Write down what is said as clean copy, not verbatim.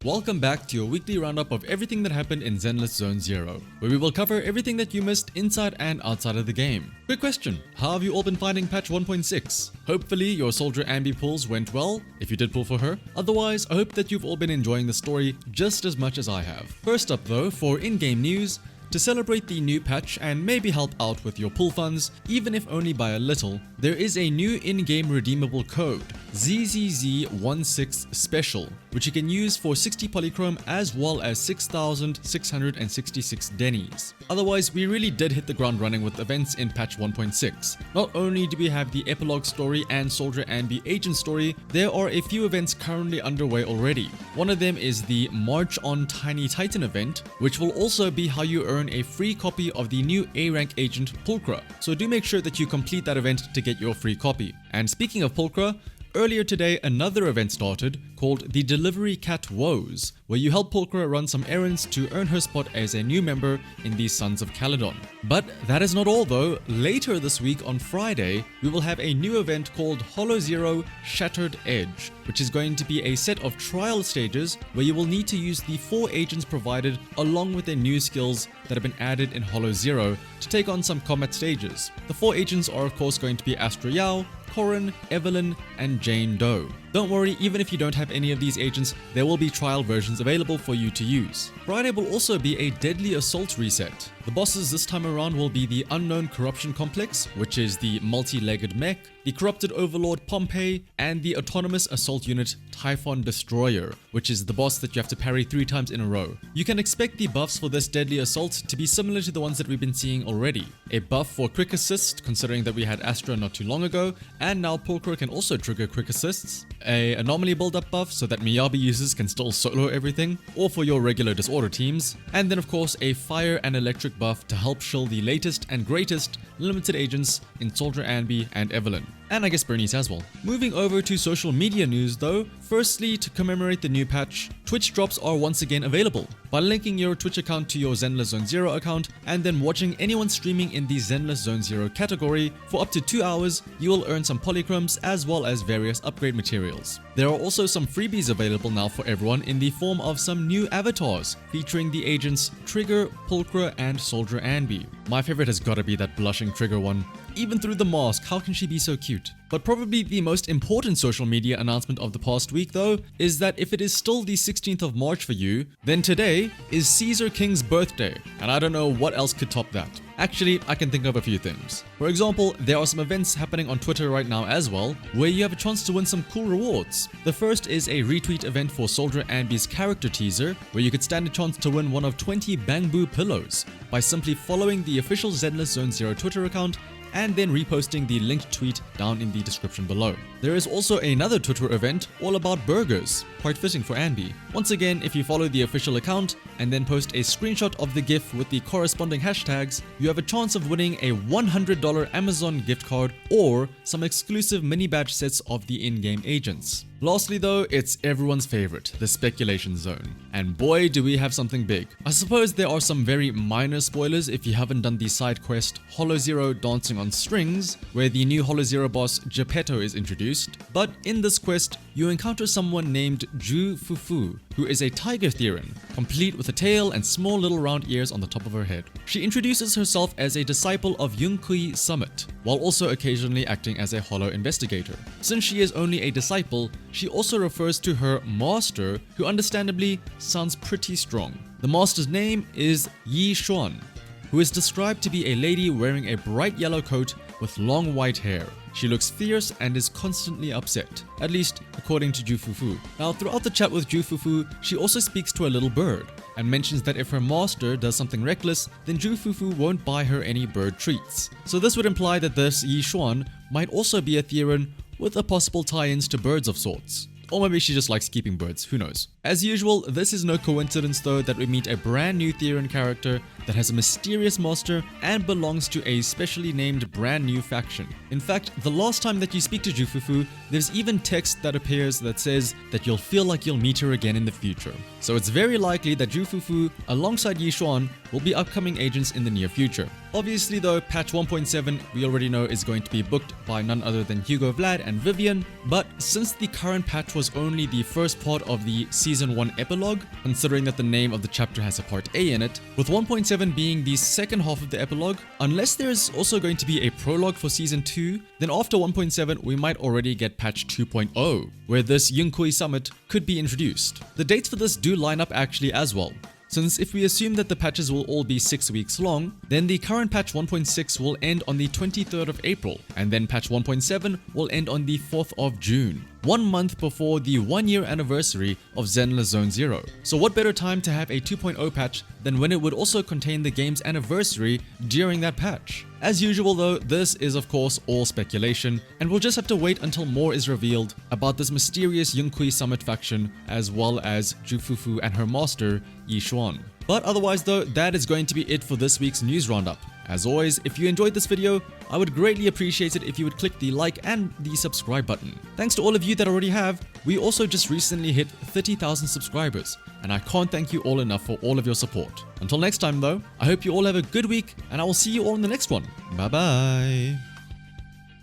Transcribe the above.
Welcome back to your weekly roundup of everything that happened in Zenless Zone Zero, where we will cover everything that you missed inside and outside of the game. Quick question, how have you all been finding patch 1.6? Hopefully your soldier anby pulls went well, if you did pull for her. Otherwise, I hope that you've all been enjoying the story just as much as I have. First up though, for in-game news, to celebrate the new patch and maybe help out with your pull funds, even if only by a little, there is a new in-game redeemable code, ZZZNews Special, which you can use for 60 polychrome as well as 6,666 dennies. Otherwise, we really did hit the ground running with events in patch 1.6. Not only do we have the epilogue story and soldier anby agent story, there are a few events currently underway already. One of them is the March on Tiny Titan event, which will also be how you earn a free copy of the new A rank agent Pulchra. So do make sure that you complete that event to get your free copy. And speaking of Pulchra, earlier today, another event started called the Delivery Cat Woes, where you help Pulchra run some errands to earn her spot as a new member in the Sons of Caledon. But that is not all though. Later this week on Friday, we will have a new event called Hollow Zero Shattered Edge, which is going to be a set of trial stages where you will need to use the 4 agents provided along with their new skills that have been added in Hollow Zero to take on some combat stages. The 4 agents are of course going to be Astra Yao, Corin, Evelyn, and Jane Doe. Don't worry, even if you don't have any of these agents, there will be trial versions available for you to use. Friday will also be a Deadly Assault reset. The bosses this time around will be the Unknown Corruption Complex, which is the multi-legged mech, the Corrupted Overlord Pompey, and the Autonomous Assault Unit Typhon Destroyer, which is the boss that you have to parry 3 times in a row. You can expect the buffs for this Deadly Assault to be similar to the ones that we've been seeing already. A buff for Quick Assist, considering that we had Astra not too long ago, and now Pulchra can also trigger Quick Assists. A Anomaly build-up buff so that Miyabi users can still solo everything, or for your regular Disorder teams. And then of course a Fire and Electric buff to help shield the latest and greatest limited agents in Soldier Anby and Evelyn. And I guess Bernice as well. Moving over to social media news though, firstly to commemorate the new patch, Twitch drops are once again available. By linking your Twitch account to your Zenless Zone Zero account and then watching anyone streaming in the Zenless Zone Zero category for up to 2 hours, you will earn some polychromes as well as various upgrade materials. There are also some freebies available now for everyone in the form of some new avatars featuring the agents Trigger, Pulchra, and Soldier Anby. My favorite has gotta be that blushing Trigger one. Even through the mask, how can she be so cute? But probably the most important social media announcement of the past week though, is that if it is still the 16th of March for you, then today is Caesar King's birthday, and I don't know what else could top that. Actually, I can think of a few things. For example, there are some events happening on Twitter right now as well, where you have a chance to win some cool rewards. The first is a retweet event for Soldier Anby's character teaser, where you could stand a chance to win one of 20 Bamboo pillows by simply following the official Zenless Zone Zero Twitter account and then reposting the linked tweet down in the description below. There is also another Twitter event all about burgers, quite fitting for Anby. Once again, if you follow the official account and then post a screenshot of the GIF with the corresponding hashtags, you have a chance of winning a $100 Amazon gift card or some exclusive mini badge sets of the in-game agents. Lastly though, it's everyone's favorite, the speculation zone. And boy do we have something big. I suppose there are some very minor spoilers if you haven't done the side quest Hollow Zero Dancing on Strings, where the new Hollow Zero boss Geppetto is introduced. But in this quest, you encounter someone named Ju Fufu, who is a tiger Theron, complete with a tail and small little round ears on the top of her head. She introduces herself as a disciple of Yunkui Summit, while also occasionally acting as a hollow investigator. Since she is only a disciple, she also refers to her master, who understandably sounds pretty strong. The master's name is Yi Xuan, who is described to be a lady wearing a bright yellow coat with long white hair. She looks fierce and is constantly upset, at least according to Ju Fufu. Now throughout the chat with Ju Fufu, she also speaks to a little bird and mentions that if her master does something reckless, then Ju Fufu won't buy her any bird treats. So this would imply that this Yi Xuan might also be a Theron with a possible tie-ins to birds of sorts. Or maybe she just likes keeping birds, who knows. As usual, this is no coincidence though that we meet a brand new Theron character that has a mysterious master and belongs to a specially named brand new faction. In fact, the last time that you speak to Ju Fufu, there's even text that appears that says that you'll feel like you'll meet her again in the future. So it's very likely that Ju Fufu, alongside Yi Xuan, will be upcoming agents in the near future. Obviously though, patch 1.7 we already know is going to be booked by none other than Hugo Vlad and Vivian, but since the current patch was only the first part of the Caesar Season 1 epilogue, considering that the name of the chapter has a Part A in it, with 1.7 being the second half of the epilogue. Unless there is also going to be a prologue for Season 2, then after 1.7 we might already get patch 2.0, where this Yunkui Summit could be introduced. The dates for this do line up actually as well, since if we assume that the patches will all be 6 weeks long, then the current patch 1.6 will end on the 23rd of April, and then patch 1.7 will end on the 4th of June, 1 month before the 1-year anniversary of Zenless Zone Zero. So what better time to have a 2.0 patch than when it would also contain the game's anniversary during that patch? As usual though, this is of course all speculation, and we'll just have to wait until more is revealed about this mysterious Yunkui Summit faction, as well as Ju Fufu and her master, Yi Xuan. But otherwise though, that is going to be it for this week's news roundup. As always, if you enjoyed this video, I would greatly appreciate it if you would click the like and the subscribe button. Thanks to all of you that already have. We also just recently hit 30,000 subscribers, and I can't thank you all enough for all of your support. Until next time though, I hope you all have a good week, and I will see you all in the next one. Bye bye.